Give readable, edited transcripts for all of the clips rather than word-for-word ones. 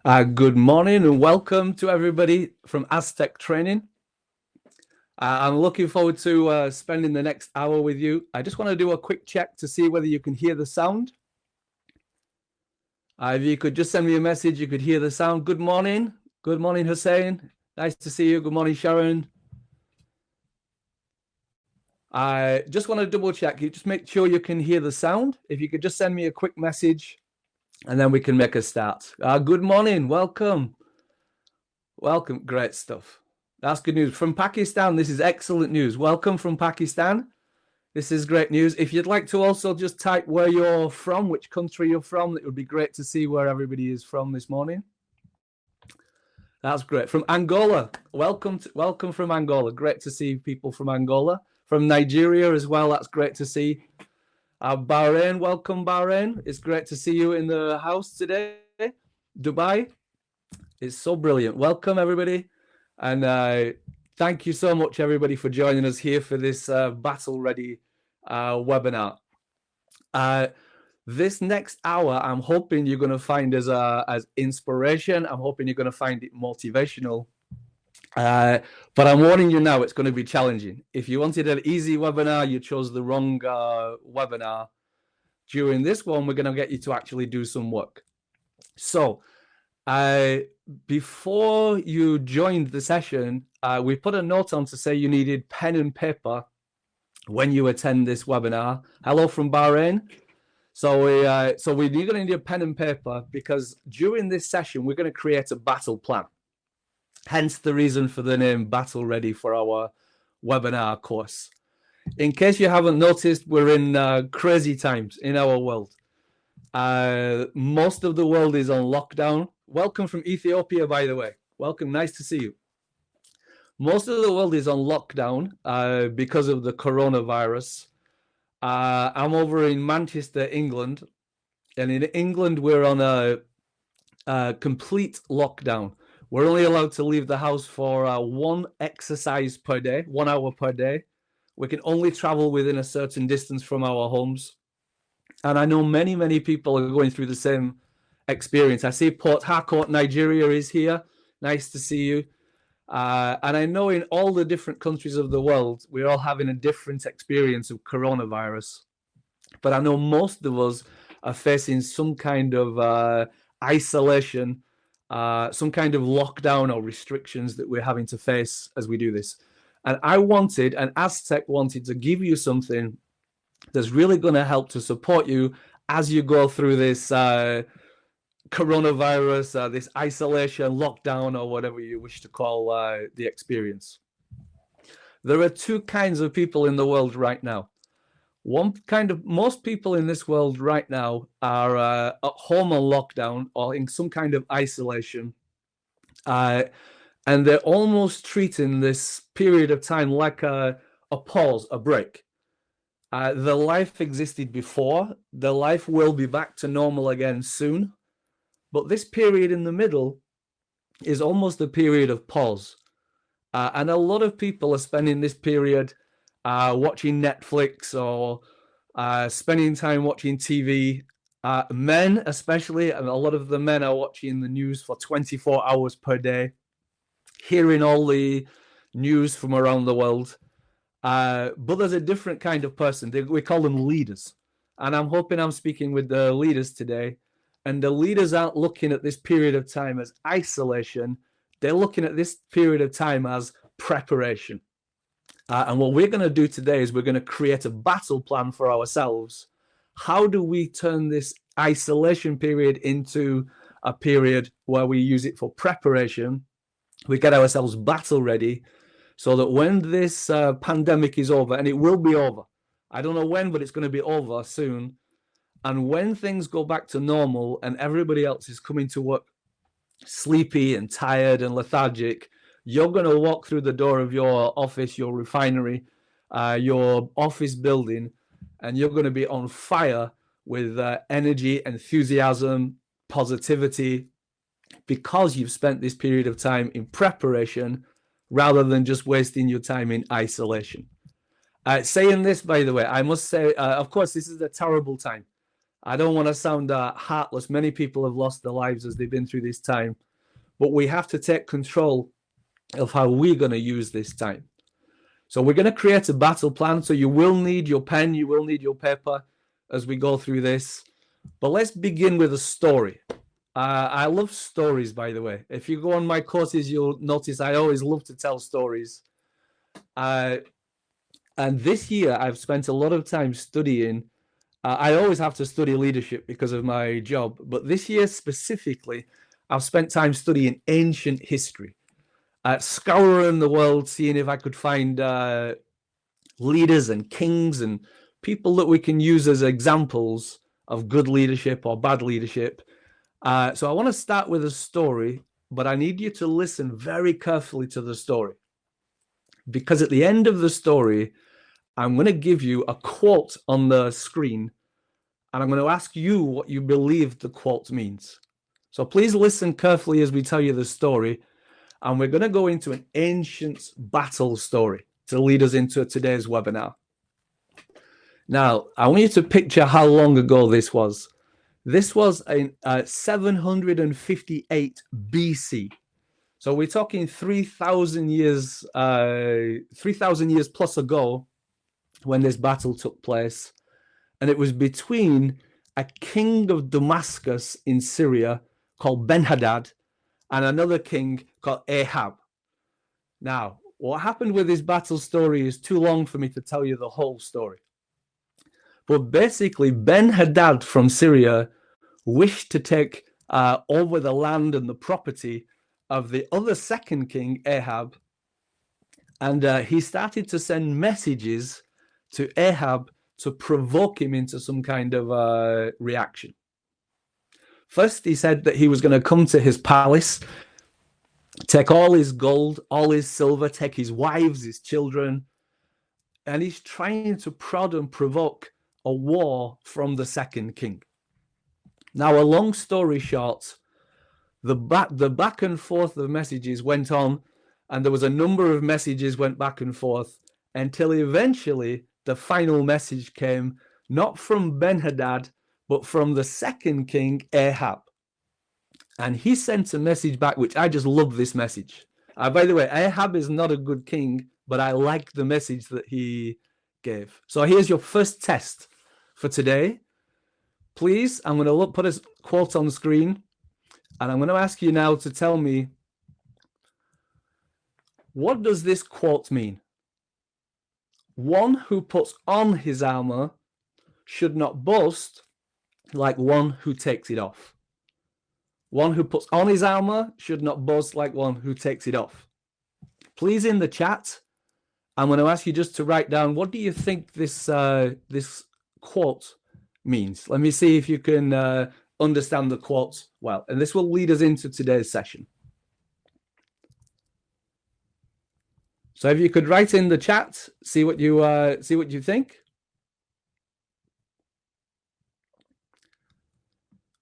Good morning and welcome to everybody from Aztec Training. I'm looking forward to spending the next hour with you. I just want to do a quick check to see whether you can hear the sound. If you could just send me a message, you could hear the sound. Good morning. Good morning, Hussein. Nice to see you. Good morning, Sharon. I just want to double check. You just make sure you can hear the sound. If you could just send me a quick message and then we can make a start. Good morning. Welcome. Welcome. Great stuff. That's good news. From Pakistan, this is excellent news. Welcome from Pakistan. This is great news. If you'd like to also just type where you're from, which country you're from, it would be great to see where everybody is from this morning. That's great. From Angola, welcome from Angola. Great to see people from Angola. From Nigeria as well, that's great to see. Bahrain, welcome Bahrain. It's great to see you in the house today. Dubai, it's so brilliant. Welcome everybody. And thank you so much, everybody, for joining us here for this Battle Ready webinar. This next hour, I'm hoping you're going to find as inspiration. I'm hoping you're going to find it motivational. But I'm warning you now, it's going to be challenging. If you wanted an easy webinar, you chose the wrong webinar. During this one, we're going to get you to actually do some work. So, before you joined the session, we put a note on to say you needed pen and paper when you attend this webinar. Hello from Bahrain. So we're going to need a pen and paper because during this session, we're going to create a battle plan. Hence the reason for the name Battle Ready for our webinar course. In case you haven't noticed, we're in crazy times in our world. Most of the world is on lockdown. Welcome from Ethiopia, by the way. Welcome, nice to see you. Most of the world is on lockdown because of the coronavirus. I'm over in Manchester, England. And in England, we're on a complete lockdown. We're only allowed to leave the house for one exercise per day, 1 hour per day. We can only travel within a certain distance from our homes. And I know many, many people are going through the same experience. I see Port Harcourt, Nigeria is here. Nice to see you. And I know in all the different countries of the world, we're all having a different experience of coronavirus. But I know most of us are facing some kind of isolation, some kind of lockdown or restrictions that we're having to face as we do this. And Aztec wanted to give you something that's really going to help to support you as you go through this coronavirus, this isolation, lockdown, or whatever you wish to call the experience. There are two kinds of people in the world right now. Most people in this world right now are at home on lockdown or in some kind of isolation. And they're almost treating this period of time like a pause, a break. The life existed before. The life will be back to normal again soon. But this period in the middle is almost a period of pause. And a lot of people are spending this period watching Netflix or spending time watching TV. Men especially, and a lot of the men are watching the news for 24 hours per day, hearing all the news from around the world. But there's a different kind of person. We call them leaders. And I'm hoping I'm speaking with the leaders today. And the leaders aren't looking at this period of time as isolation. They're looking at this period of time as preparation. And what we're going to do today is we're going to create a battle plan for ourselves. How do we turn this isolation period into a period where we use it for preparation? We get ourselves battle ready so that when this pandemic is over, and it will be over, I don't know when, but it's going to be over soon. And when things go back to normal and everybody else is coming to work sleepy and tired and lethargic, you're going to walk through the door of your office, your refinery, your office building, and you're going to be on fire with energy, enthusiasm, positivity, because you've spent this period of time in preparation rather than just wasting your time in isolation. Saying this, by the way, I must say, of course, this is a terrible time. I don't want to sound heartless. Many people have lost their lives as they've been through this time, but we have to take control of how we're going to use this time. So we're going to create a battle plan. So you will need your pen, you will need your paper as we go through this. But let's begin with a story. I love stories, by the way. If you go on my courses, you'll notice I always love to tell stories. And this year, I've spent a lot of time studying. I always have to study leadership because of my job. But this year specifically, I've spent time studying ancient history, scouring the world, seeing if I could find leaders and kings and people that we can use as examples of good leadership or bad leadership. So I want to start with a story, but I need you to listen very carefully to the story. Because at the end of the story, I'm going to give you a quote on the screen, and I'm going to ask you what you believe the quote means. So please listen carefully as we tell you the story, and we're going to go into an ancient battle story to lead us into today's webinar. Now, I want you to picture how long ago this was. This was in 758 BC. So we're talking 3,000 years, 3,000 years plus ago when this battle took place. And it was between a king of Damascus in Syria called Ben-Hadad and another king called Ahab. Now, what happened with this battle story is too long for me to tell you the whole story. But basically, Ben-Hadad from Syria wished to take over the land and the property of the other second king, Ahab. And he started to send messages to Ahab to provoke him into some kind of reaction. First, he said that he was going to come to his palace, take all his gold, all his silver, take his wives, his children, and he's trying to prod and provoke a war from the second king. Now, a long story short, the back and forth of messages went on, and there was a number of messages went back and forth until eventually the final message came, not from Ben-Hadad, but from the second king, Ahab. And he sent a message back, which I just love this message. By the way, Ahab is not a good king, but I like the message that he gave. So here's your first test for today. Please, I'm going to put a quote on the screen, and I'm going to ask you now to tell me, what does this quote mean? One who puts on his armor should not boast like one who takes it off. One who puts on his armor should not boast like one who takes it off. Please, in the chat, I'm going to ask you just to write down, what do you think this quote means? Let me see if you can understand the quote well, and this will lead us into today's session. So if you could write in the chat, see what you think.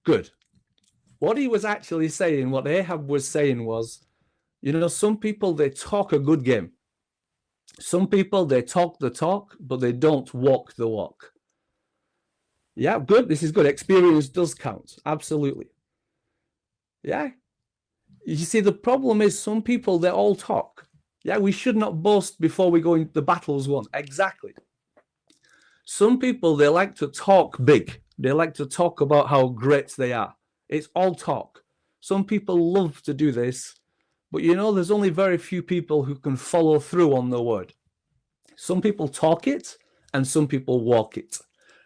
Good. What he was actually saying, what Ahab was saying was, some people, they talk a good game. Some people, they talk the talk, but they don't walk the walk. Yeah, good. This is good. Experience does count. Absolutely. Yeah. You see, the problem is some people, they all talk. Yeah, we should not boast before we go into the battles won. Exactly. Some people, they like to talk big. They like to talk about how great they are. It's all talk. Some people love to do this, but there's only very few people who can follow through on the word. Some people talk it and some people walk it.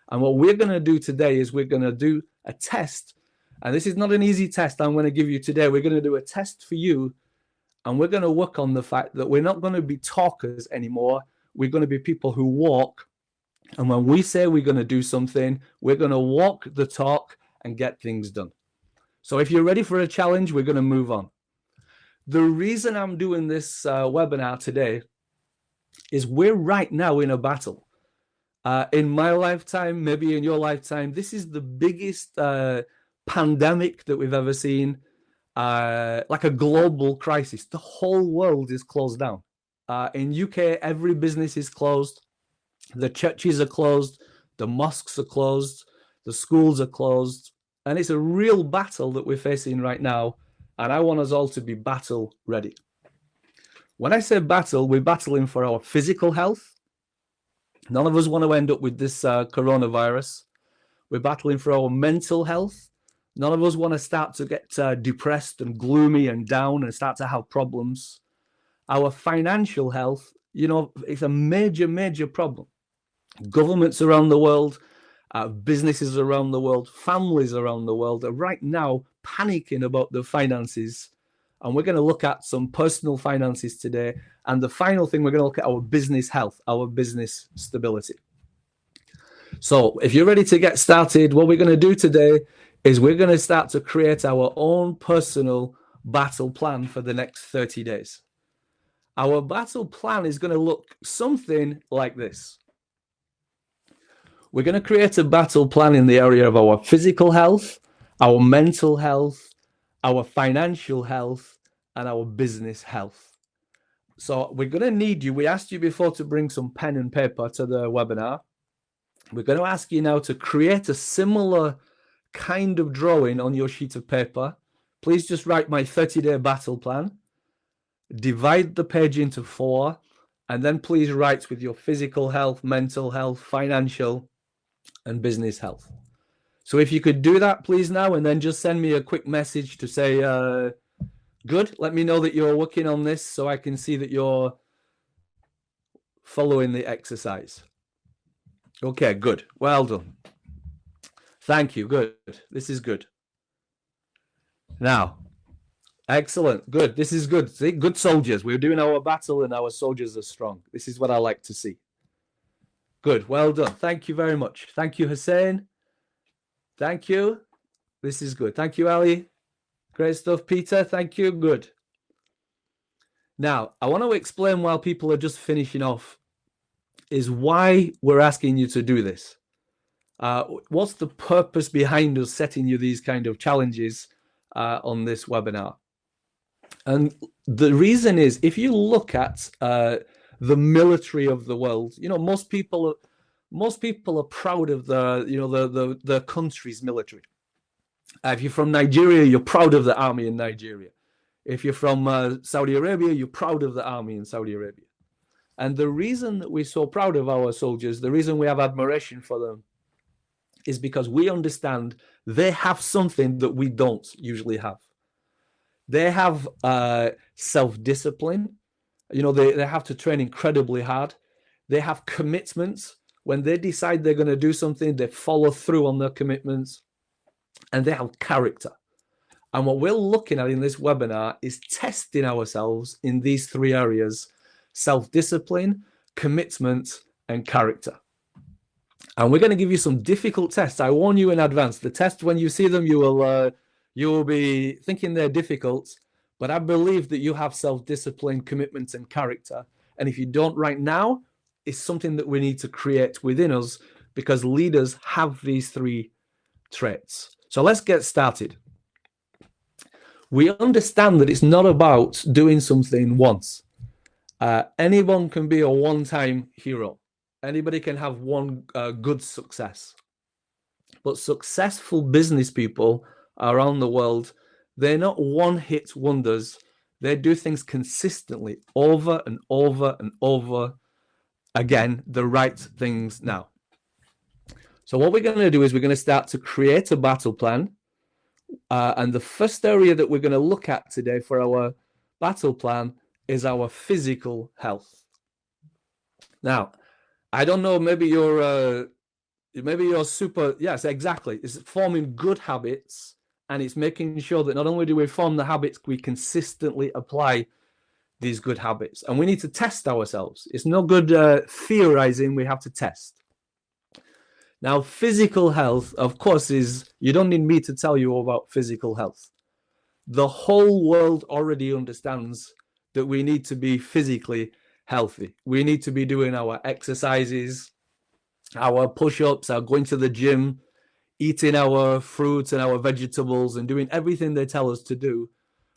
And what we're going to do today is we're going to do a test. And this is not an easy test I'm going to give you today. We're going to do a test for you. And we're going to work on the fact that we're not going to be talkers anymore. We're going to be people who walk. And when we say we're going to do something, we're going to walk the talk and get things done. So if you're ready for a challenge, we're going to move on. The reason I'm doing this webinar today is we're right now in a battle. In my lifetime, maybe in your lifetime, this is the biggest pandemic that we've ever seen, like a global crisis. The whole world is closed down. In UK, every business is closed. The churches are closed. The mosques are closed. the schools are closed, and it's a real battle that we're facing right now. And I want us all to be battle ready. When I say battle, we're battling for our physical health. None of us want to end up with this coronavirus. We're battling for our mental health. None of us want to start to get depressed and gloomy and down and start to have problems. Our financial health, it's a major, major problem. Governments around the world, businesses around the world, families around the world are right now panicking about their finances. And we're going to look at some personal finances today. And the final thing, we're going to look at our business health, our business stability. So if you're ready to get started, what we're going to do today is we're going to start to create our own personal battle plan for the next 30 days. Our battle plan is going to look something like this. We're going to create a battle plan in the area of our physical health, our mental health, our financial health, and our business health. So we're going to need you. We asked you before to bring some pen and paper to the webinar. We're going to ask you now to create a similar kind of drawing on your sheet of paper. Please just write my 30-day battle plan. Divide the page into 4, and then please write with your physical health, mental health, financial, and business health. So if you could do that, please, now, and then just send me a quick message to say, good. Let me know that you're working on this so I can see that you're following the exercise. Okay, good. Well done. Thank you. Good. This is good. Now, excellent. Good. This is good. See, good soldiers. We're doing our battle and our soldiers are strong. This is what I like to see. Good. Well done. Thank you very much. Thank you, Hussein. Thank you. This is good. Thank you, Ali. Great stuff, Peter. Thank you. Good. Now, I want to explain while people are just finishing off is why we're asking you to do this. What's the purpose behind us setting you these kind of challenges on this webinar? And the reason is, if you look at the military of the world, most people are proud of the country's military. If you're from Nigeria, you're proud of the army in Nigeria. If you're from Saudi Arabia, you're proud of the army in Saudi Arabia. And the reason that we're so proud of our soldiers, the reason we have admiration for them, is because we understand they have something that we don't usually have. They have self-discipline. They have to train incredibly hard. They have commitments. When they decide they're going to do something, they follow through on their commitments. And they have character. And what we're looking at in this webinar is testing ourselves in these 3 areas: self-discipline, commitment, and character. And we're going to give you some difficult tests. I warn you in advance. The tests, when you see them, you will be thinking they're difficult. But I believe that you have self-discipline, commitment, and character. And if you don't right now, it's something that we need to create within us, because leaders have these 3 traits. So let's get started. We understand that it's not about doing something once. Anyone can be a one-time hero. Anybody can have one good success. But successful business people around the world, they're not one-hit wonders. They do things consistently over and over and over again, the right things now. So what we're going to do is we're going to start to create a battle plan. And the first area that we're going to look at today for our battle plan is our physical health. Now, I don't know, maybe you're super, yes, exactly. It's forming good habits, and it's making sure that not only do we form the habits, we consistently apply these good habits. And we need to test ourselves. It's no good theorizing, we have to test. Now, physical health, of course, you don't need me to tell you about physical health. The whole world already understands that we need to be physically healthy. We need to be doing our exercises, our push-ups, our going to the gym, eating our fruits and our vegetables, and doing everything they tell us to do.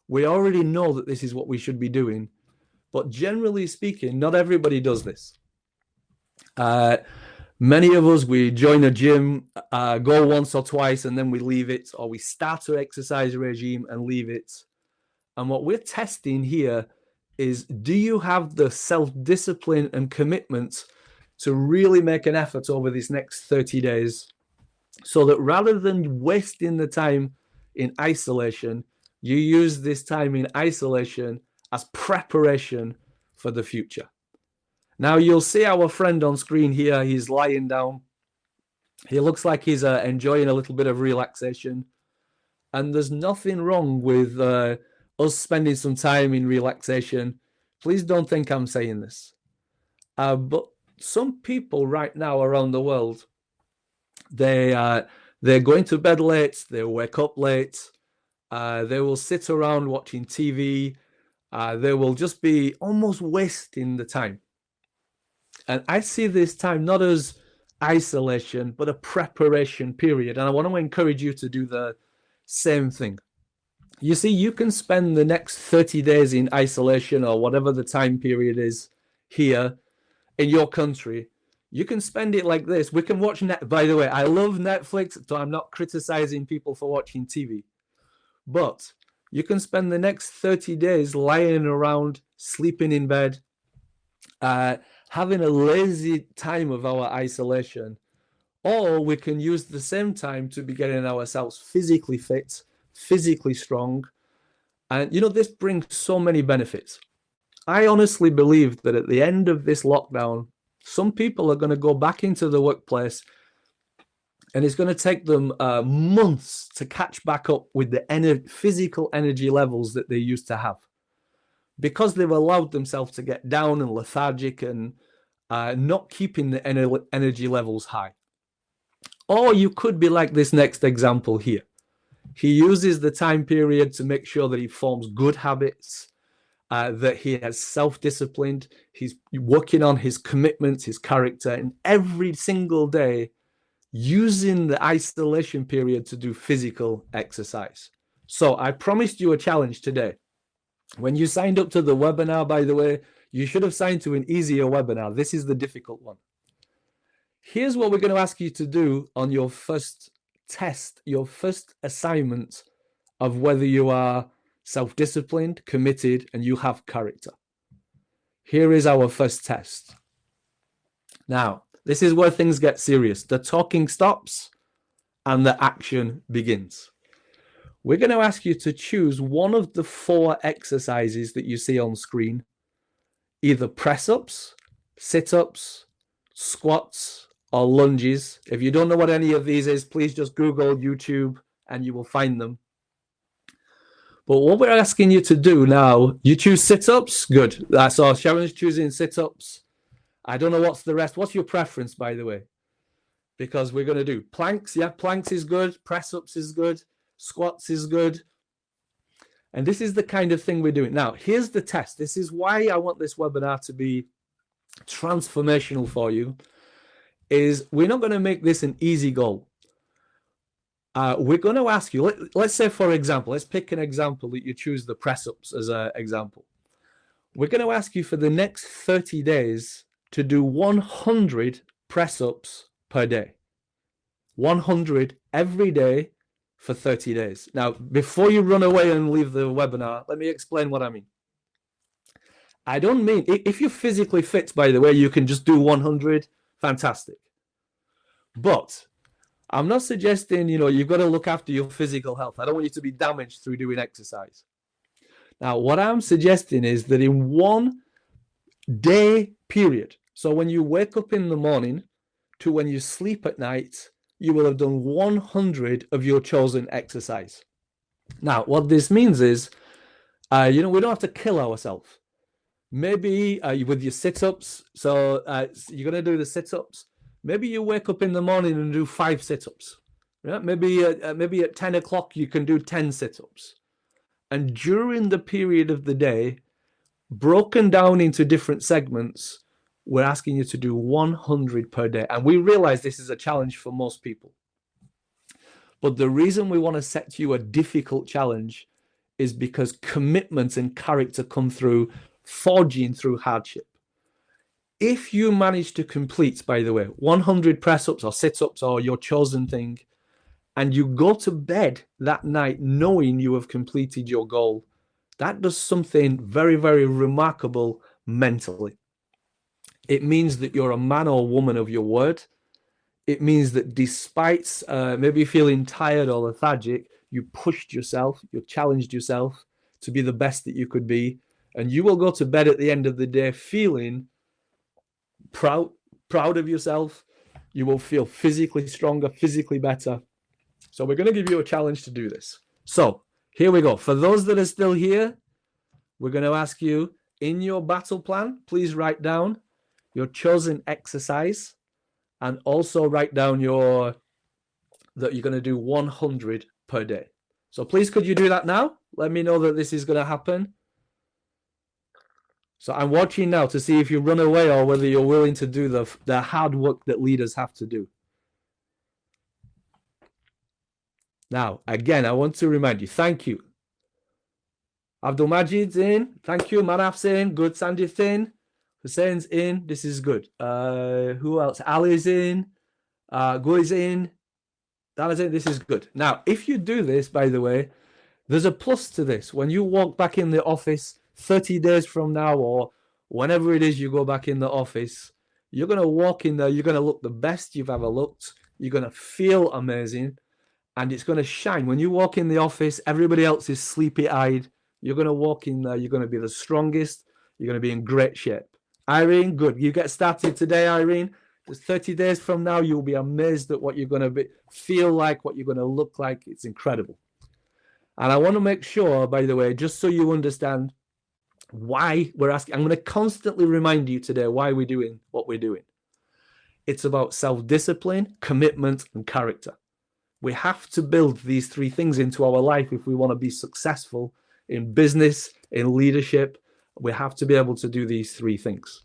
We already know that this is what we should be doing. But generally speaking, not everybody does this. Many of us, we join a gym, go once or twice, and then we leave it, or we start an exercise regime and leave it. And what we're testing here is, do you have the self-discipline and commitment to really make an effort over these next 30 days so that rather than wasting the time in isolation, you use this time in isolation as preparation for the future. Now you'll see our friend on screen here. He's lying down. He looks like he's enjoying a little bit of relaxation. And there's nothing wrong with us spending some time in relaxation. Please don't think I'm saying this. But some people right now around the world, they're going to bed late. They wake up late. They will sit around watching TV. They will just be almost wasting the time. And I see this time not as isolation, but a preparation period. And I want to encourage you to do the same thing. You see, you can spend the next 30 days in isolation or whatever the time period is here in your country. You can spend it like this. We can watch by the way, I love Netflix, so I'm not criticizing people for watching TV. But you can spend the next 30 days lying around, sleeping in bed, having a lazy time of our isolation, or we can use the same time to be getting ourselves physically fit, physically strong. And this brings so many benefits. I honestly believe that at the end of this lockdown, some people are going to go back into the workplace and it's going to take them months to catch back up with the physical energy levels that they used to have, because they've allowed themselves to get down and lethargic and not keeping the energy levels high. Or you could be like this next example here. He uses the time period to make sure that he forms good habits, that he has self-disciplined. He's working on his commitment, his character, and every single day using the isolation period to do physical exercise. So I promised you a challenge today. When you signed up to the webinar, by the way, you should have signed to an easier webinar. This is the difficult one. Here's what we're going to ask you to do on your first test, your first assignment of whether you are self-disciplined, committed, and you have character. Here is our first test. Now, this is where things get serious. The talking stops and the action begins. We're going to ask you to choose one of the 4 exercises that you see on screen, either press-ups, sit-ups, squats, or lunges. If you don't know what any of these is, please just Google YouTube and you will find them. But what we're asking you to do now, you choose sit-ups, good. So Sharon's choosing sit-ups. I don't know what's the rest. What's your preference, by the way? Because we're going to do planks. Yeah, planks is good. Press-ups is good. Squats is good. And this is the kind of thing we're doing. Now, here's the test. This is why I want this webinar to be transformational for you, is we're not going to make this an easy goal. We're going to ask you, let's say, for example, let's pick an example that you choose the press-ups as an example. We're going to ask you for the next 30 days to do 100 press-ups per day. 100 every day for 30 days. Now, before you run away and leave the webinar, let me explain what I mean. I don't mean, if you're physically fit, by the way, you can just do 100, fantastic. But I'm not suggesting, you've got to look after your physical health. I don't want you to be damaged through doing exercise. Now, what I'm suggesting is that in one day period, so when you wake up in the morning to when you sleep at night, you will have done 100 of your chosen exercise. Now, what this means is, we don't have to kill ourselves. Maybe with your sit-ups, so you're going to do the sit-ups. Maybe you wake up in the morning and do 5 sit-ups. Yeah? Maybe at 10 o'clock you can do 10 sit-ups. And during the period of the day, broken down into different segments, we're asking you to do 100 per day. And we realize this is a challenge for most people. But the reason we want to set you a difficult challenge is because commitment and character come through forging through hardship. If you manage to complete, by the way, 100 press-ups or sit-ups or your chosen thing, and you go to bed that night knowing you have completed your goal, that does something very, very remarkable mentally. It means that you're a man or woman of your word. It means that despite maybe feeling tired or lethargic, you pushed yourself, you challenged yourself to be the best that you could be. And you will go to bed at the end of the day feeling proud of yourself. You will feel physically stronger, physically better. So we're going to give you a challenge to do this. So here we go. For those that are still here, we're going to ask you, in your battle plan, please write down your chosen exercise and also write down that you're going to do 100 per day. So please, could you do that now? Let me know that this is going to happen. So I'm watching now to see if you run away or whether you're willing to do the hard work that leaders have to do. Now, again, I want to remind you, thank you. Abdul Majid's in. Thank you. Manaf's in. Good. Sandy's in. Hussein's in. This is good. Who else? Ali's in. Gui's in. Dana's in. This is good. Now, if you do this, by the way, there's a plus to this. When you walk back in the office 30 days from now or whenever it is you go back in the office, you're going to walk in there. You're going to look the best you've ever looked. You're going to feel amazing. And it's going to shine. When you walk in the office, everybody else is sleepy-eyed. You're going to walk in there. You're going to be the strongest. You're going to be in great shape. Irene, good. You get started today, Irene. Just 30 days from now, you'll be amazed at what you're going to feel like, what you're going to look like. It's incredible. And I want to make sure, by the way, just so you understand why we're asking. I'm going to constantly remind you today why we're doing what we're doing. It's about self-discipline, commitment, and character. We have to build these three things into our life if we want to be successful in business, in leadership. We have to be able to do these three things.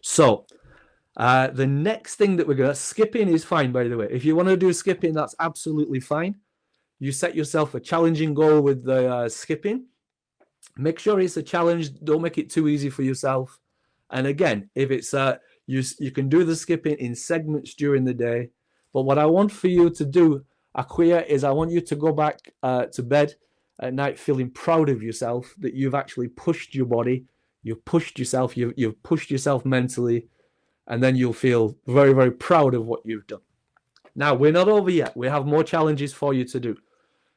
So the next thing that we're going to, skipping is fine, by the way. If you want to do skipping, that's absolutely fine. You set yourself a challenging goal with the skipping. Make sure it's a challenge. Don't make it too easy for yourself. And again, if it's you can do the skipping in segments during the day. But what I want for you to do, Aquia, is I want you to go back to bed at night feeling proud of yourself, that you've actually pushed your body, you've pushed yourself, you've pushed yourself mentally, and then you'll feel very, very proud of what you've done. Now, we're not over yet. We have more challenges for you to do.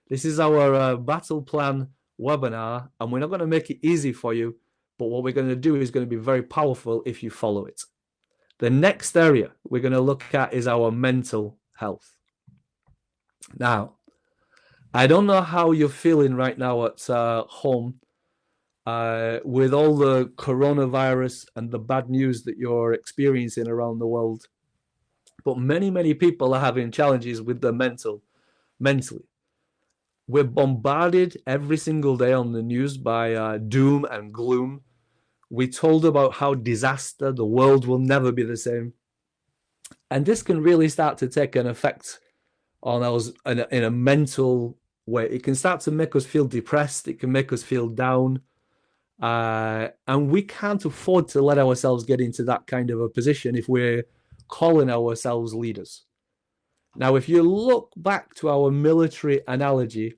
This is our battle plan webinar, and we're not going to make it easy for you, but what we're going to do is going to be very powerful if you follow it. The next area we're going to look at is our mental health. Now, I don't know how you're feeling right now at home with all the coronavirus and the bad news that you're experiencing around the world, but many, many people are having challenges with their mentally. We're bombarded every single day on the news by doom and gloom. We're told about how disaster, the world will never be the same. And this can really start to take an effect on us in a mental way. It can start to make us feel depressed. It can make us feel down. And we can't afford to let ourselves get into that kind of a position if we're calling ourselves leaders. Now, if you look back to our military analogy,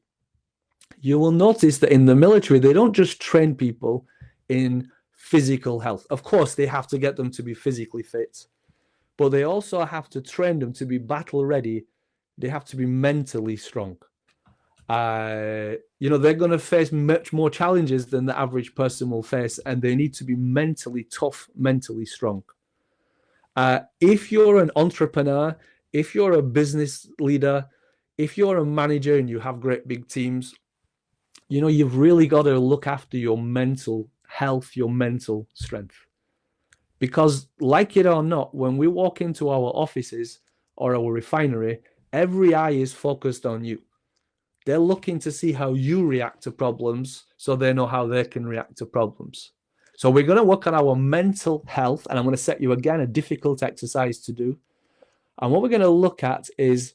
you will notice that in the military, they don't just train people in physical health. Of course, they have to get them to be physically fit, but they also have to train them to be battle ready. They have to be mentally strong. They're going to face much more challenges than the average person will face, and they need to be mentally tough, mentally strong. If you're an entrepreneur, if you're a business leader, if you're a manager and you have great big teams, you've really got to look after your mental health, your mental strength. Because like it or not, when we walk into our offices or our refinery, every eye is focused on you. They're looking to see how you react to problems so they know how they can react to problems. So we're going to work on our mental health, and I'm going to set you again a difficult exercise to do. And what we're going to look at is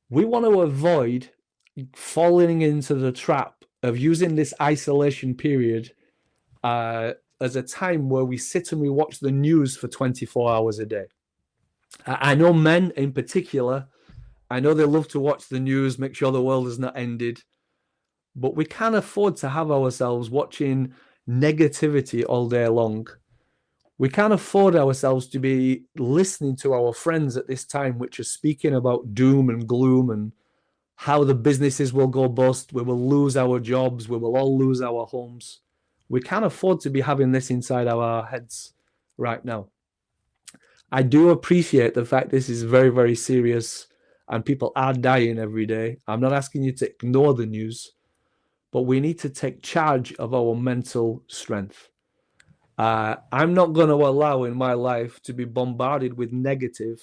we want to avoid falling into the trap of using this isolation period as a time where we sit and we watch the news for 24 hours a day. I know men in particular, I know they love to watch the news, make sure the world has not ended, but we can't afford to have ourselves watching negativity all day long. We can't afford ourselves to be listening to our friends at this time, which are speaking about doom and gloom and how the businesses will go bust, we will lose our jobs, we will all lose our homes. We can't afford to be having this inside our heads right now. I do appreciate the fact this is very, very serious and people are dying every day. I'm not asking you to ignore the news, but we need to take charge of our mental strength. I'm not going to allow in my life to be bombarded with negative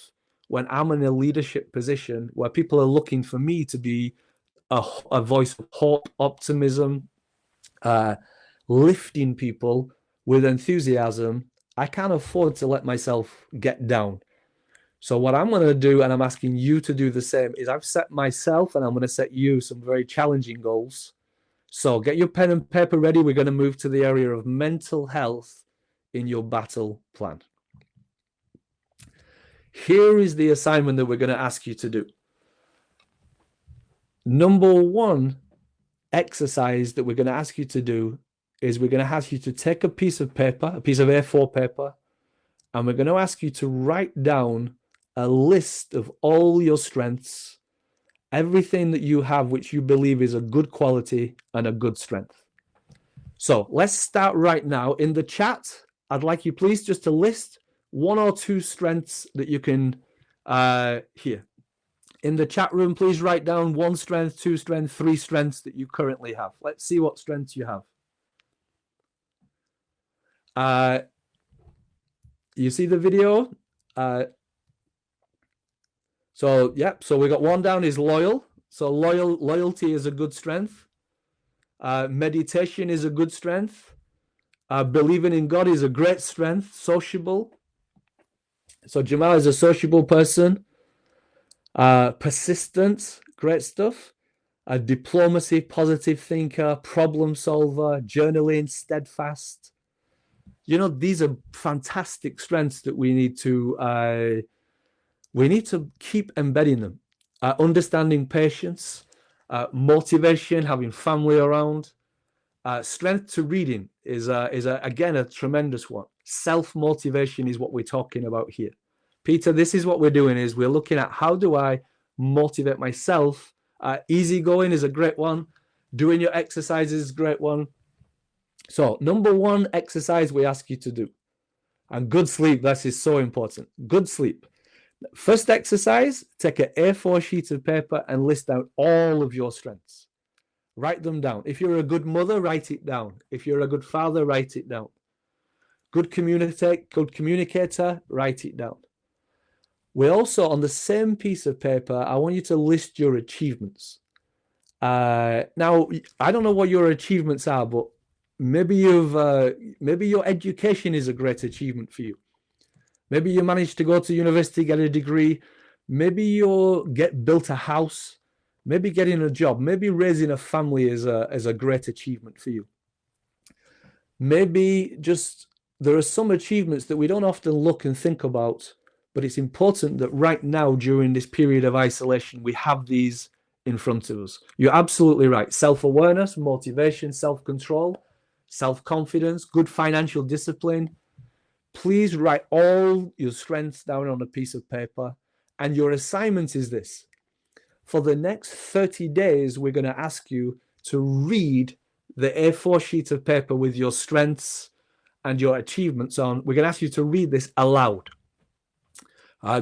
when I'm in a leadership position where people are looking for me to be a voice of hope, optimism, lifting people with enthusiasm. I can't afford to let myself get down. So what I'm going to do, and I'm asking you to do the same, is I've set myself and I'm going to set you some very challenging goals. So get your pen and paper ready. We're going to move to the area of mental health in your battle plan. Here is the assignment that we're going to ask you to do. Number one exercise that we're going to ask you to do is we're going to ask you to take a piece of paper, a piece of A4 paper, and we're going to ask you to write down a list of all your strengths, everything that you have which you believe is a good quality and a good strength. So let's start right now. In the chat, I'd like you please just to list one or two strengths that you can hear. In the chat room, please write down one strength, two strengths, three strengths that you currently have. Let's see what strengths you have. You see the video? So we got one down is loyal. So loyalty is a good strength. Meditation is a good strength. Believing in God is a great strength. Sociable. So Jamal is a sociable person. Persistence, great stuff. Diplomacy, positive thinker, problem solver, journaling, steadfast. These are fantastic strengths that we need to keep embedding them. Understanding patience, motivation, having family around. Strength to reading is again a tremendous one. Self-motivation is what we're talking about here. Peter, this is what we're doing is we're looking at how do I motivate myself. Easygoing is a great one. Doing your exercises is a great one. So number one exercise we ask you to do. And good sleep, that is so important. Good sleep. First exercise, take an A4 sheet of paper and list out all of your strengths. Write them down. If you're a good mother, write it down. If you're a good father, write it down. Good communicator, write it down. We also, on the same piece of paper, I want you to list your achievements. Now, I don't know what your achievements are, but maybe your education is a great achievement for you. Maybe you managed to go to university, get a degree. Maybe you built a house. Maybe getting a job. Maybe raising a family is a great achievement for you. Maybe just there are some achievements that we don't often look and think about, but it's important that right now during this period of isolation, we have these in front of us. You're absolutely right. Self-awareness, motivation, self-control, self-confidence, good financial discipline. Please write all your strengths down on a piece of paper. And your assignment is this. For the next 30 days, we're going to ask you to read the A4 sheet of paper with your strengths and your achievements on. We're going to ask you to read this aloud.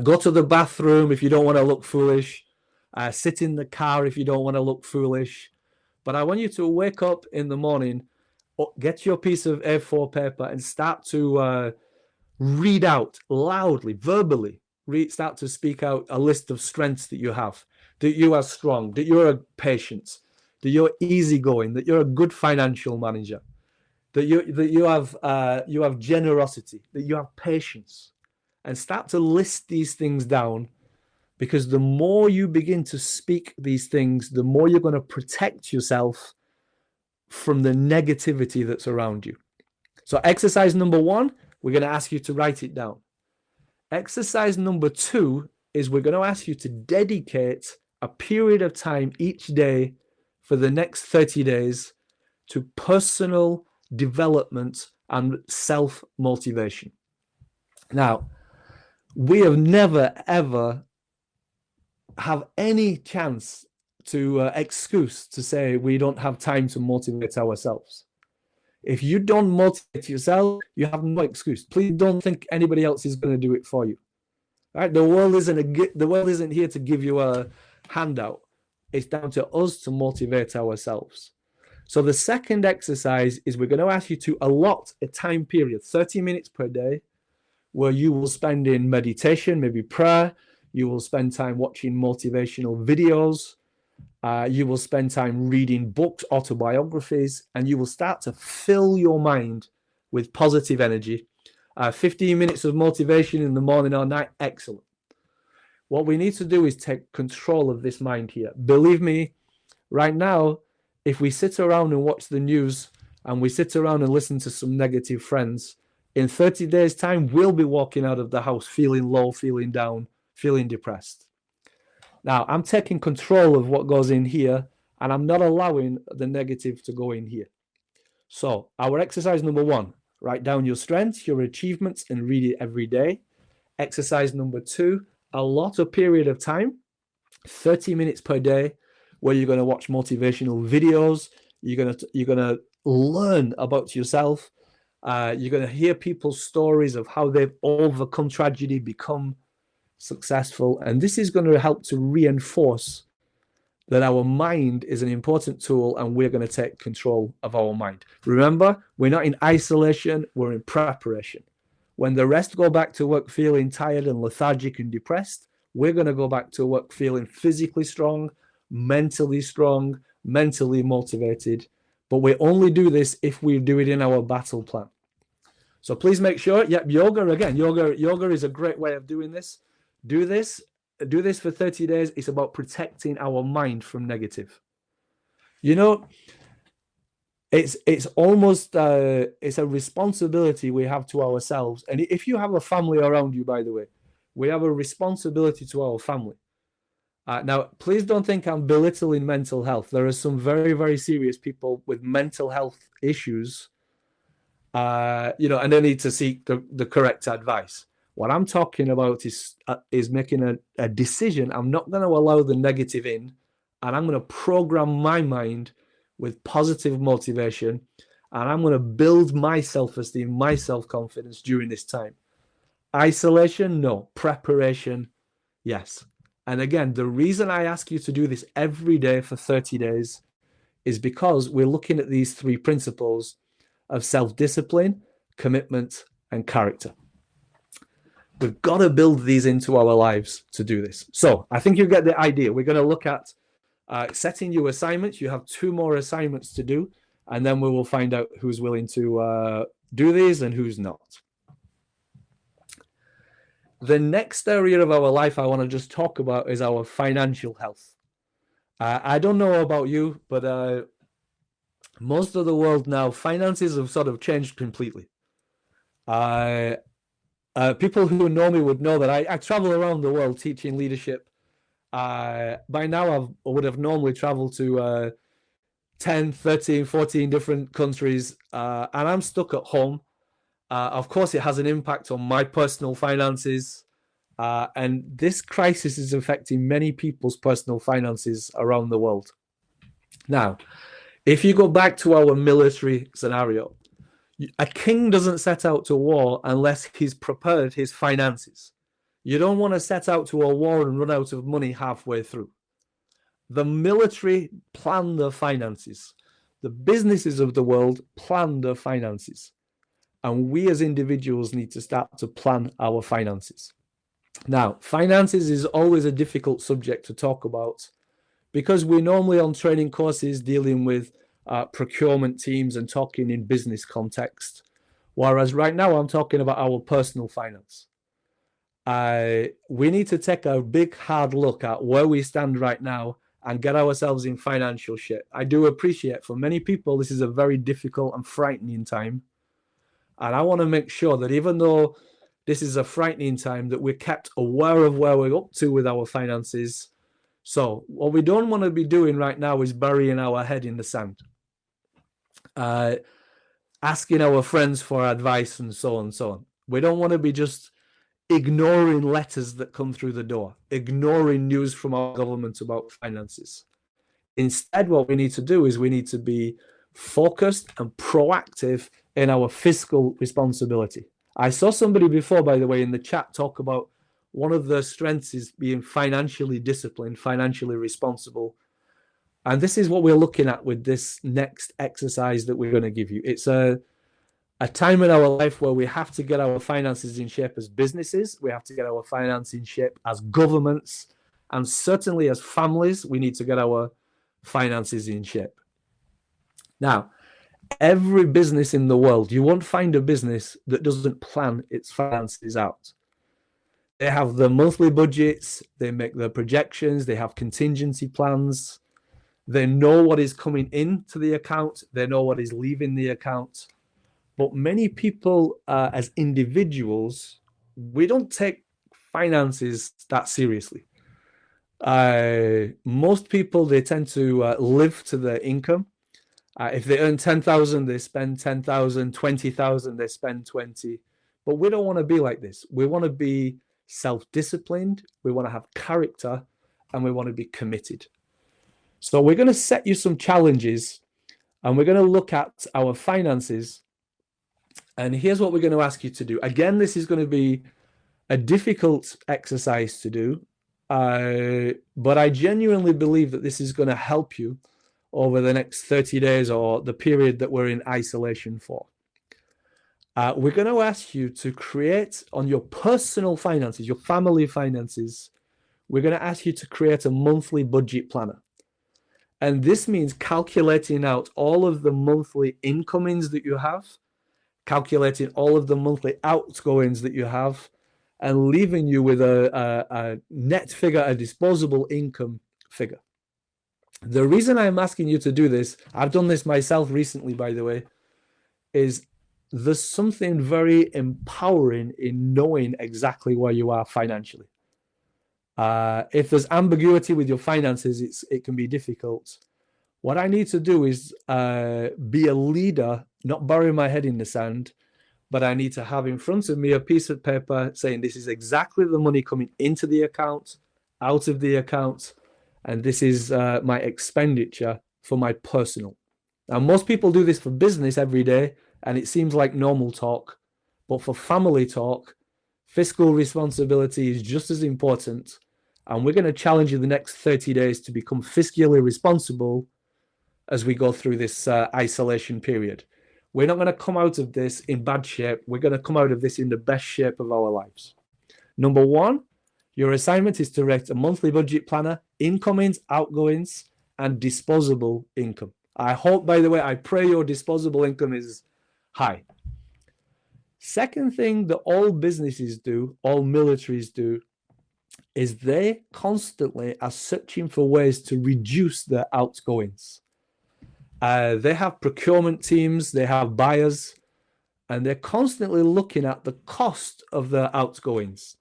Go to the bathroom if you don't want to look foolish. Sit in the car if you don't want to look foolish. But I want you to wake up in the morning, get your piece of A4 paper and start to read out loudly, verbally. Start to speak out a list of strengths that you have, that you are strong, that you're a patient, that you're easygoing, that you're a good financial manager, that you have generosity, that you have patience, and start to list these things down, because the more you begin to speak these things, the more you're going to protect yourself from the negativity that's around you. So exercise number 1, we're going to ask you to write it down. Exercise number 2 is we're going to ask you to dedicate a period of time each day for the next 30 days to personal development and self-motivation. Now, we have never, ever have any chance to excuse to say we don't have time to motivate ourselves. If you don't motivate yourself, you have no excuse. Please don't think anybody else is going to do it for you. Right? The world isn't here to give you a handout. It's down to us to motivate ourselves. So the second exercise is we're going to ask you to allot a time period, 30 minutes per day, where you will spend in meditation, maybe prayer. You will spend time watching motivational videos. You will spend time reading books, autobiographies, and you will start to fill your mind with positive energy. 15 minutes of motivation in the morning or night, excellent. What we need to do is take control of this mind here. Believe me, right now, if we sit around and watch the news and we sit around and listen to some negative friends, in 30 days' time, we'll be walking out of the house feeling low, feeling down, feeling depressed. Now, I'm taking control of what goes in here, and I'm not allowing the negative to go in here. So, our exercise number 1, write down your strengths, your achievements, and read it every day. Exercise number 2, allot a period of time, 30 minutes per day, where you're going to watch motivational videos. You're going to learn about yourself. You're going to hear people's stories of how they've overcome tragedy, become successful. And this is going to help to reinforce that our mind is an important tool and we're going to take control of our mind. Remember, we're not in isolation, we're in preparation. When the rest go back to work feeling tired and lethargic and depressed, we're going to go back to work feeling physically strong, mentally motivated. But we only do this if we do it in our battle plan. So please make sure, yoga again. Yoga is a great way of doing this. Do this for 30 days. It's about protecting our mind from negative. You know, it's almost it's a responsibility we have to ourselves. And if you have a family around you, by the way, we have a responsibility to our family. Now, please don't think I'm belittling mental health. There are some very, very serious people with mental health issues, and they need to seek the correct advice. What I'm talking about is making a decision. I'm not going to allow the negative in, and I'm going to program my mind with positive motivation, and I'm going to build my self-esteem, my self-confidence during this time. Isolation, no. Preparation, yes. And again, the reason I ask you to do this every day for 30 days is because we're looking at these 3 principles of self-discipline, commitment, and character. We've got to build these into our lives to do this. So I think you get the idea. We're going to look at setting you assignments. You have 2 more assignments to do, and then we will find out who's willing to do these and who's not. The next area of our life I want to just talk about is our financial health. I don't know about you, but most of the world now, finances have sort of changed completely. People who know me would know that I travel around the world teaching leadership. By now, I would have normally traveled to 10, 13, 14 different countries, and I'm stuck at home. Of course, it has an impact on my personal finances, and this crisis is affecting many people's personal finances around the world. Now, if you go back to our military scenario, a king doesn't set out to war unless he's prepared his finances. You don't want to set out to a war and run out of money halfway through. The military plan their finances. The businesses of the world plan their finances. And we as individuals need to start to plan our finances. Now, finances is always a difficult subject to talk about because we're normally on training courses dealing with procurement teams and talking in business context. Whereas right now I'm talking about our personal finance. We need to take a big hard look at where we stand right now and get ourselves in financial shape. I do appreciate for many people this is a very difficult and frightening time. And I want to make sure that even though this is a frightening time, that we're kept aware of where we're up to with our finances. So what we don't want to be doing right now is burying our head in the sand, asking our friends for advice and so on and so on. We don't want to be just ignoring letters that come through the door, ignoring news from our government about finances. Instead, what we need to do is we need to be focused and proactive in our fiscal responsibility. I saw somebody before, by the way, in the chat talk about one of the strengths is being financially disciplined, financially responsible. And this is what we're looking at with this next exercise that we're going to give you. It's a time in our life where we have to get our finances in shape as businesses. We have to get our finances in shape as governments. And certainly as families, we need to get our finances in shape. Now, every business in the world, you won't find a business that doesn't plan its finances out. They have the monthly budgets, they make their projections, they have contingency plans, they know what is coming into the account, they know what is leaving the account. But many people, as individuals, we don't take finances that seriously. Most people, they tend to live to their income. If they earn 10,000, they spend 10,000, 20,000, they spend 20. But we don't want to be like this. We want to be self-disciplined, we want to have character, and we want to be committed. So we're going to set you some challenges, and we're going to look at our finances. And here's what we're going to ask you to do. Again, this is going to be a difficult exercise to do, but I genuinely believe that this is going to help you over the next 30 days or the period that we're in isolation for. We're going to ask you to create on your personal finances, your family finances, we're going to ask you to create a monthly budget planner. And this means calculating out all of the monthly incomings that you have, calculating all of the monthly outgoings that you have, and leaving you with a net figure, a disposable income figure. The reason I'm asking you to do this, I've done this myself recently, by the way, is there's something very empowering in knowing exactly where you are financially. If there's ambiguity with your finances, it can be difficult. What I need to do is be a leader, not bury my head in the sand, but I need to have in front of me a piece of paper saying this is exactly the money coming into the account, out of the account, and this is my expenditure for my personal. Now, most people do this for business every day, and it seems like normal talk, but for family talk, fiscal responsibility is just as important, and we're going to challenge you the next 30 days to become fiscally responsible as we go through this isolation period. We're not going to come out of this in bad shape. We're going to come out of this in the best shape of our lives. Number one, your assignment is to write a monthly budget planner, incomings, outgoings, and disposable income. I hope, by the way, I pray your disposable income is high. Second thing that all businesses do, all militaries do, is they constantly are searching for ways to reduce their outgoings. They have procurement teams, they have buyers, and they're constantly looking at the cost of their outgoings.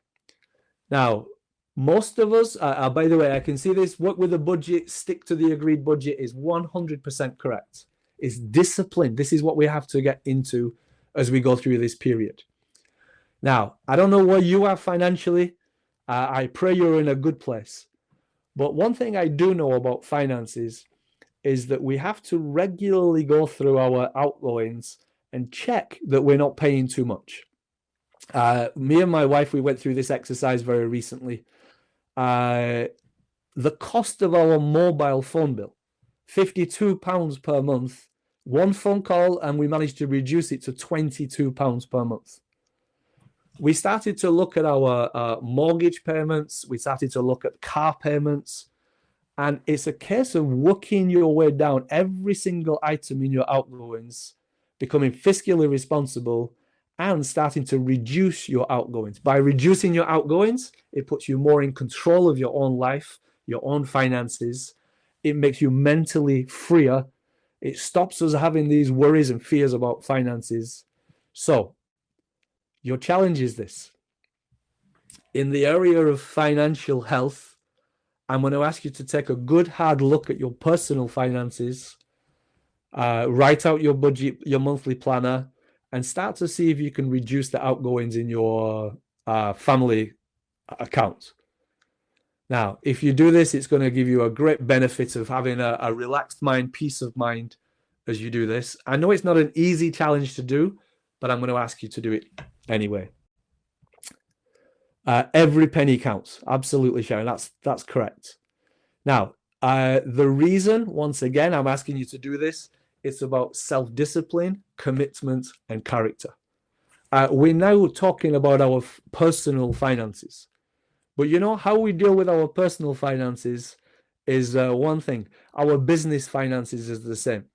Now, most of us, by the way, I can see this, work with a budget, stick to the agreed budget is 100% correct. It's discipline. This is what we have to get into as we go through this period. Now, I don't know where you are financially. I pray you're in a good place. But one thing I do know about finances is that we have to regularly go through our outgoings and check that we're not paying too much. Me and my wife, we went through this exercise very recently. The cost of our mobile phone bill, £52 per month, one phone call, and we managed to reduce it to £22 per month. We started to look at our mortgage payments. We started to look at car payments. And it's a case of working your way down every single item in your outgoings, becoming fiscally responsible, and starting to reduce your outgoings. By reducing your outgoings, it puts you more in control of your own life, your own finances. It makes you mentally freer. It stops us having these worries and fears about finances. So your challenge is this. In the area of financial health, I'm going to ask you to take a good hard look at your personal finances, write out your budget, your monthly planner, and start to see if you can reduce the outgoings in your family account. Now, if you do this, it's going to give you a great benefit of having a relaxed mind, peace of mind as you do this. I know it's not an easy challenge to do, but I'm going to ask you to do it anyway. Every penny counts. Absolutely, Sharon. That's correct. Now, the reason, once again, I'm asking you to do this, it's about self-discipline, commitment, and character. We're now talking about our personal finances. But you know, how we deal with our personal finances is one thing. Our business finances is the same.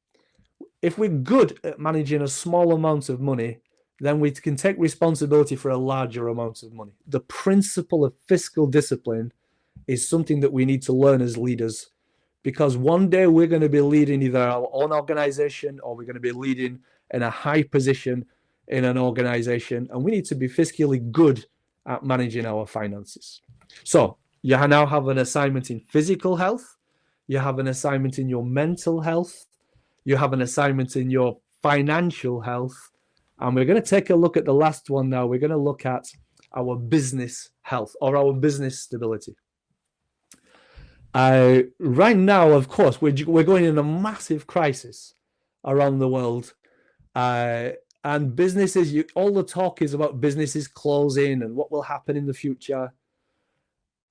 If we're good at managing a small amount of money, then we can take responsibility for a larger amount of money. The principle of fiscal discipline is something that we need to learn as leaders, because one day we're going to be leading either our own organization or we're going to be leading in a high position in an organization, and we need to be fiscally good at managing our finances. So you now have an assignment in physical health, you have an assignment in your mental health, you have an assignment in your financial health, and we're going to take a look at the last one now. We're going to look at our business health or our business stability. Right now, of course, we're going in a massive crisis around the world. And businesses, all the talk is about businesses closing and what will happen in the future.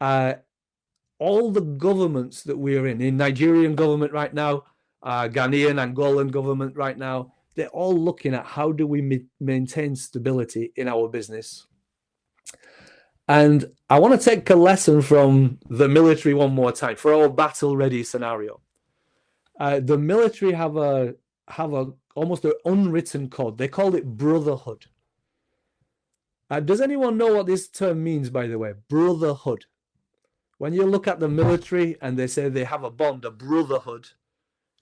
All the governments that we're in Nigerian government right now, Ghanaian, Angolan government right now, they're all looking at how do we maintain stability in our business. And I want to take a lesson from the military one more time for our battle-ready scenario. The military have almost an unwritten code. They call it brotherhood. Does anyone know what this term means, by the way? Brotherhood. When you look at the military and they say they have a bond, a brotherhood,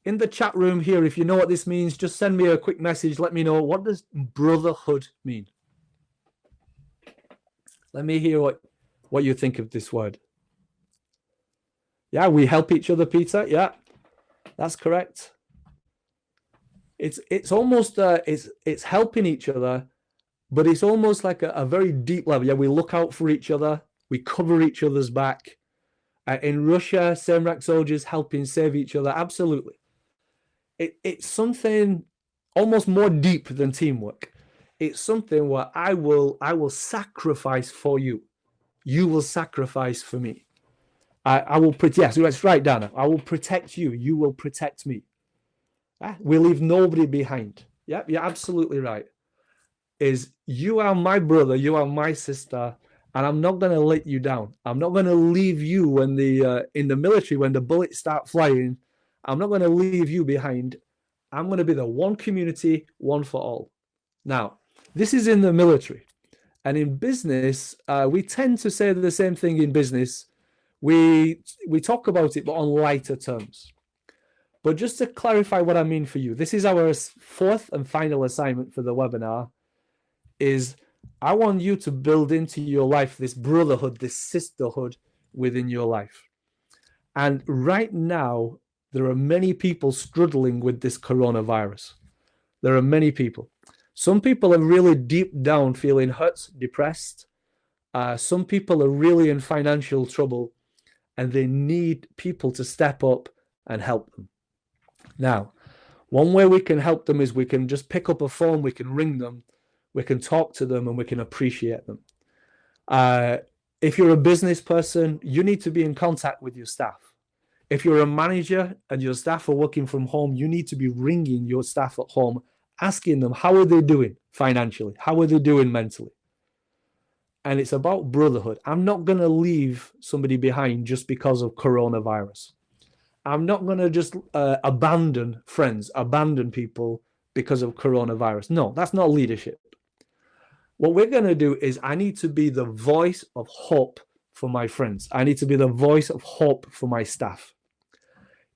in the chat room here, if you know what this means, just send me a quick message. Let me know, what does brotherhood mean? Let me hear what you think of this word. Yeah, we help each other, Peter. Yeah, that's correct. It's almost it's helping each other, but it's almost like a very deep level. Yeah, we look out for each other, we cover each other's back. In Russia, Semrak soldiers helping save each other. Absolutely, it's something almost more deep than teamwork. It's something where I will sacrifice for you. You will sacrifice for me. I will protect. Yes, that's right, Dana. I will protect you. You will protect me. We leave nobody behind. Yeah, you're absolutely right. Is you are my brother, you are my sister, and I'm not going to let you down. I'm not going to leave you when in the military, when the bullets start flying. I'm not going to leave you behind. I'm going to be the one community, one for all. Now, this is in the military. And in business, we tend to say the same thing in business. We talk about it, but on lighter terms. But just to clarify what I mean for you, this is our fourth and final assignment for the webinar, is I want you to build into your life this brotherhood, this sisterhood within your life. And right now, there are many people struggling with this coronavirus. There are many people. Some people are really deep down feeling hurt, depressed. Some people are really in financial trouble, and they need people to step up and help them. Now, one way we can help them is we can just pick up a phone, we can ring them, we can talk to them, and we can appreciate them. If you're a business person, you need to be in contact with your staff. If you're a manager and your staff are working from home, you need to be ringing your staff at home, asking them, how are they doing financially? How are they doing mentally? And it's about brotherhood. I'm not going to leave somebody behind just because of coronavirus. I'm not going to just abandon friends, abandon people because of coronavirus. No, that's not leadership. What we're going to do is I need to be the voice of hope for my friends. I need to be the voice of hope for my staff.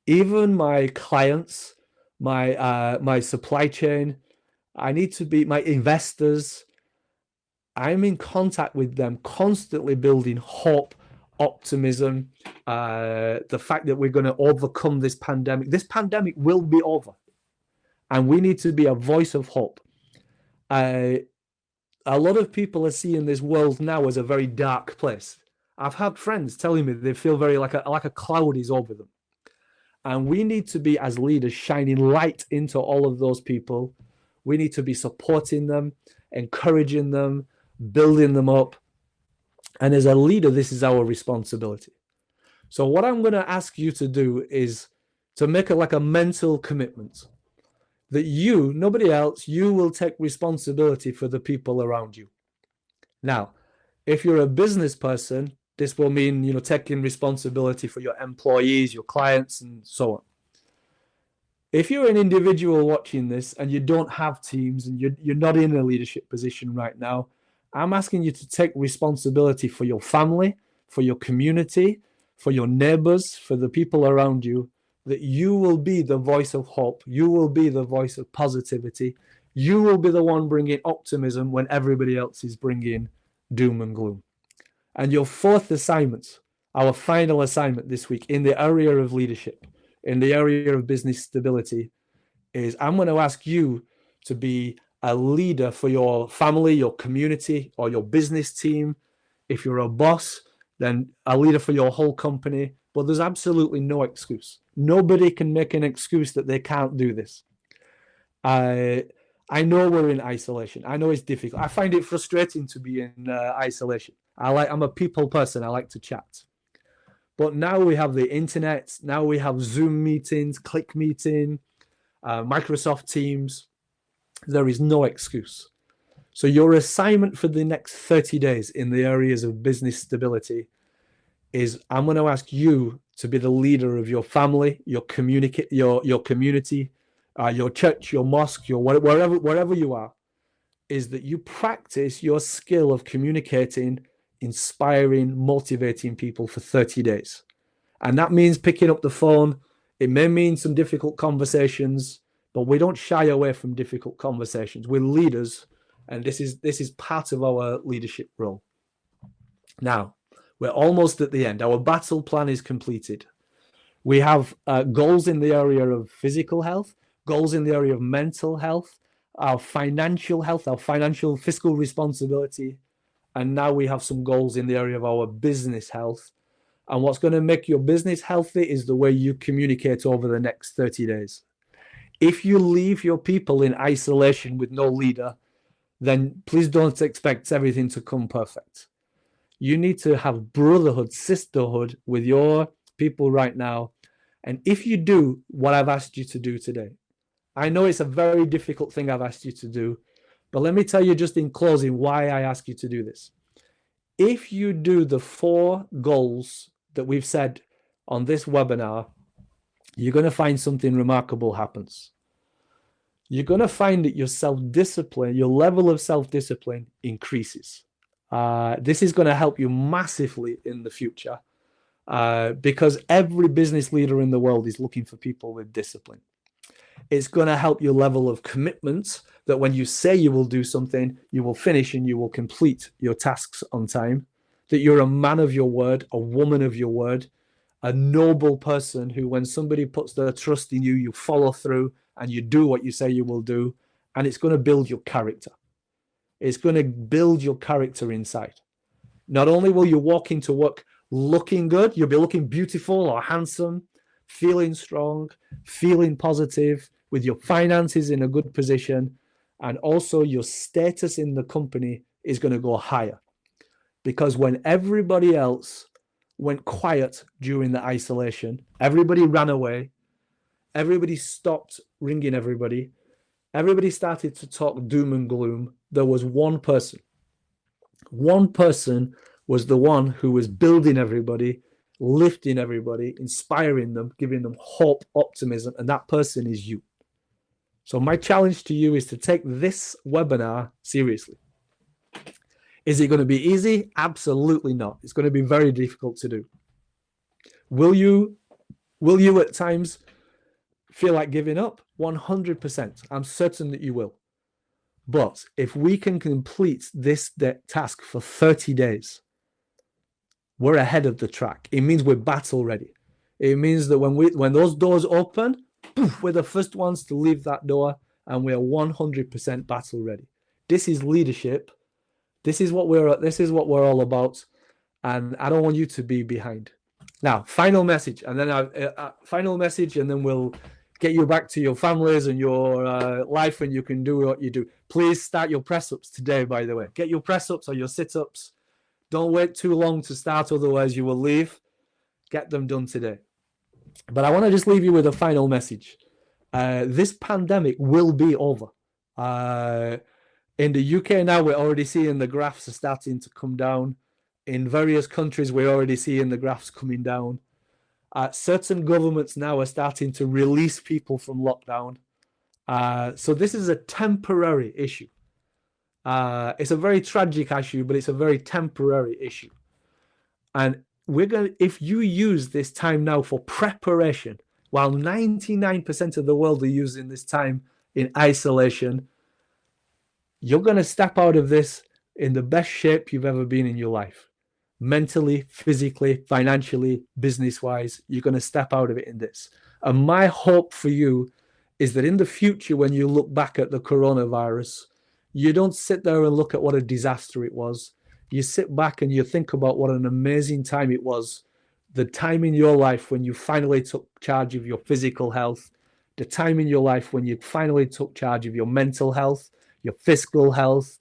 Even my clients, my supply chain, I need to be my investors. I'm in contact with them, constantly building hope, optimism, the fact that we're going to overcome this pandemic. This pandemic will be over, and we need to be a voice of hope. A lot of people are seeing this world now as a very dark place. I've had friends telling me they feel very like a cloud is over them. And we need to be, as leaders, shining light into all of those people. We need to be supporting them, encouraging them, building them up. And as a leader, this is our responsibility. So what I'm going to ask you to do is to make a mental commitment that you, nobody else, you will take responsibility for the people around you. Now, if you're a business person, this will mean, taking responsibility for your employees, your clients, and so on. If you're an individual watching this and you don't have teams and you're not in a leadership position right now, I'm asking you to take responsibility for your family, for your community, for your neighbors, for the people around you, that you will be the voice of hope. You will be the voice of positivity. You will be the one bringing optimism when everybody else is bringing doom and gloom. And your fourth assignment, our final assignment this week in the area of leadership, in the area of business stability, is I'm going to ask you to be a leader for your family, your community, or your business team. If you're a boss, then a leader for your whole company. But there's absolutely no excuse. Nobody can make an excuse that they can't do this. I know we're in isolation. I know it's difficult. I find it frustrating to be in isolation. I'm a people person. I like to chat. But now we have the internet. Now we have Zoom meetings, Click Meeting, Microsoft Teams. There is no excuse. So your assignment for the next 30 days in the areas of business stability is I'm going to ask you to be the leader of your family, your community, your church, your mosque, wherever you are, is that you practice your skill of communicating, inspiring, motivating people for 30 days. And that means picking up the phone. It may mean some difficult conversations, but we don't shy away from difficult conversations. We're leaders, and this is part of our leadership role. Now, we're almost at the end. Our battle plan is completed. We have goals in the area of physical health, goals in the area of mental health, our financial health, our financial fiscal responsibility, and now we have some goals in the area of our business health. And what's going to make your business healthy is the way you communicate over the next 30 days. If you leave your people in isolation with no leader, then please don't expect everything to come perfect. You need to have brotherhood, sisterhood with your people right now. And if you do what I've asked you to do today, I know it's a very difficult thing I've asked you to do, but let me tell you just in closing why I ask you to do this. If you do the 4 goals that we've said on this webinar, you're going to find something remarkable happens. You're going to find that your self-discipline, your level of self-discipline increases. This is going to help you massively in the future because every business leader in the world is looking for people with discipline. It's going to help your level of commitment that when you say you will do something, you will finish and you will complete your tasks on time, that you're a man of your word, a woman of your word, a noble person who, when somebody puts their trust in you, you follow through and you do what you say you will do. And it's going to build your character. It's going to build your character inside. Not only will you walk into work looking good, you'll be looking beautiful or handsome, feeling strong, feeling positive, with your finances in a good position, and also your status in the company is going to go higher. Because when everybody else went quiet during the isolation, everybody ran away, everybody stopped ringing everybody started to talk doom and gloom, there was one person. One person was the one who was building everybody, lifting everybody, inspiring them, giving them hope, optimism, and that person is you. So my challenge to you is to take this webinar seriously. Is it going to be easy? Absolutely not. It's going to be very difficult to do. Will you at times feel like giving up? 100%. I'm certain that you will. But if we can complete this task for 30 days, we're ahead of the track. It means we're battle ready. It means that when those doors open, poof, we're the first ones to leave that door, and we're 100% battle ready. This is leadership. This is what we're all about, and I don't want you to be behind. Now, final message, and then we'll get you back to your families and your life, and you can do what you do. Please start your press-ups today, by the way. Get your press-ups or your sit-ups. Don't wait too long to start, otherwise you will leave. Get them done today. But I want to just leave you with a final message. This pandemic will be over. In the UK now, we're already seeing the graphs are starting to come down. In various countries, we're already seeing the graphs coming down. Certain governments now are starting to release people from lockdown. So this is a temporary issue. It's a very tragic issue, but it's a very temporary issue. And if you use this time now for preparation, while 99% of the world are using this time in isolation, you're going to step out of this in the best shape you've ever been in your life. Mentally, physically, financially, business-wise, you're going to step out of it in this. And my hope for you is that in the future, when you look back at the coronavirus, you don't sit there and look at what a disaster it was. You sit back and you think about what an amazing time it was. The time in your life when you finally took charge of your physical health, the time in your life when you finally took charge of your mental health, your physical health,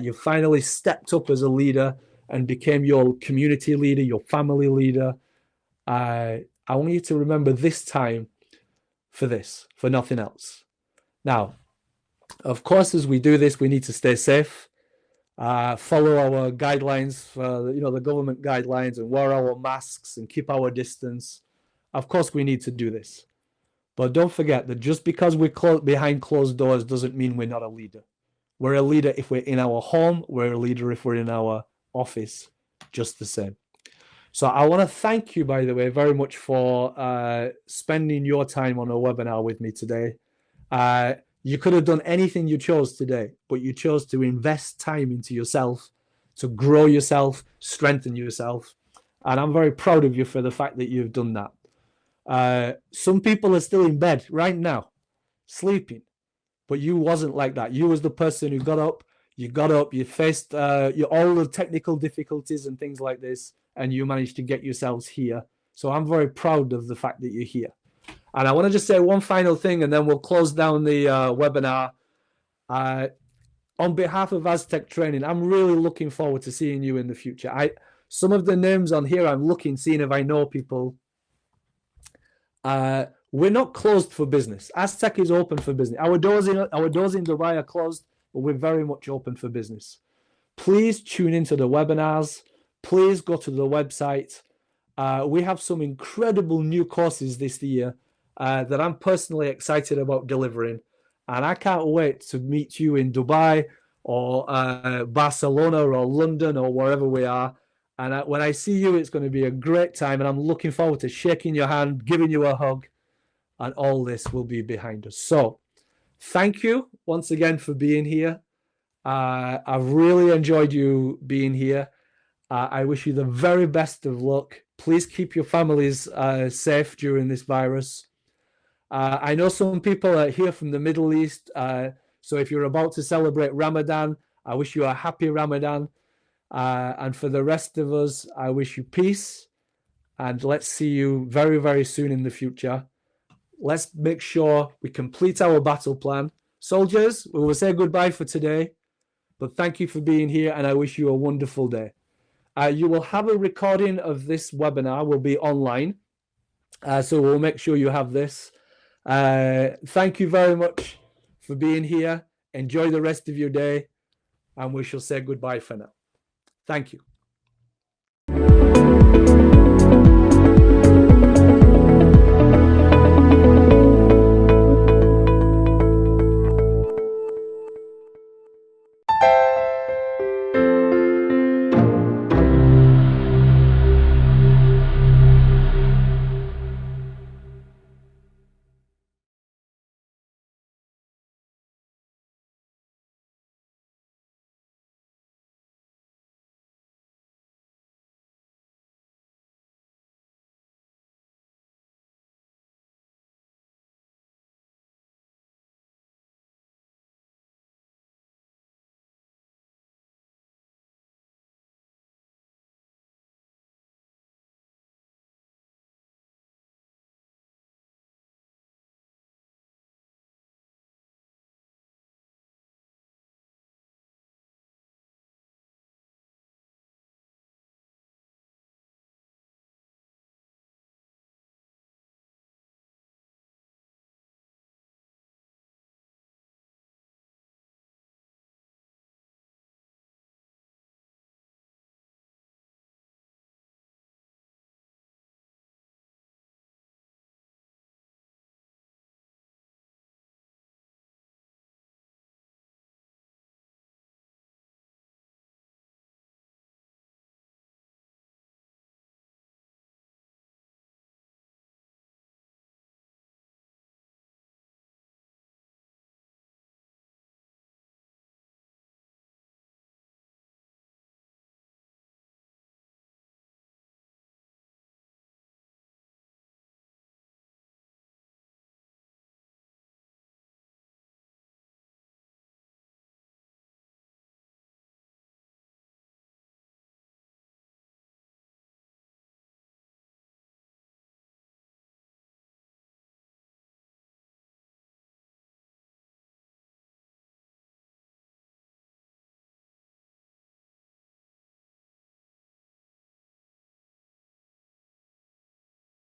you finally stepped up as a leader and became your community leader, your family leader. I want you to remember this time for this, for nothing else. Now, of course, as we do this, we need to stay safe, follow our guidelines, the government guidelines, and wear our masks and keep our distance. Of course, we need to do this. But don't forget that just because we're behind closed doors doesn't mean we're not a leader. We're a leader if we're in our home. We're a leader if we're in our office, just the same. So I want to thank you, by the way, very much for spending your time on a webinar with me today. You could have done anything you chose today, but you chose to invest time into yourself, to grow yourself, strengthen yourself. And I'm very proud of you for the fact that you've done that. Some people are still in bed right now, sleeping, but you wasn't like that. You was the person who got up, you faced all the technical difficulties and things like this, and you managed to get yourselves here. So I'm very proud of the fact that you're here. And I want to just say one final thing, and then we'll close down the webinar. On behalf of Aztec Training, I'm really looking forward to seeing you in the future. Some of the names on here, I'm seeing if I know people. We're not closed for business. Aztec is open for business. Our doors in Dubai are closed, but we're very much open for business. Please tune into the webinars. Please go to the website. We have some incredible new courses this year that I'm personally excited about delivering. And I can't wait to meet you in Dubai or Barcelona or London or wherever we are. And when I see you, it's going to be a great time. And I'm looking forward to shaking your hand, giving you a hug. And all this will be behind us. So thank you once again for being here. I've really enjoyed you being here. I wish you the very best of luck. Please keep your families safe during this virus. I know some people are here from the Middle East. So if you're about to celebrate Ramadan, I wish you a happy Ramadan. And for the rest of us, I wish you peace. And let's see you very, very soon in the future. Let's make sure we complete our battle plan. Soldiers, we will say goodbye for today. But thank you for being here, and I wish you a wonderful day. You will have a recording of this webinar. Will be online. So we'll make sure you have this. Thank you very much for being here. Enjoy the rest of your day, and we shall say goodbye for now. Thank you.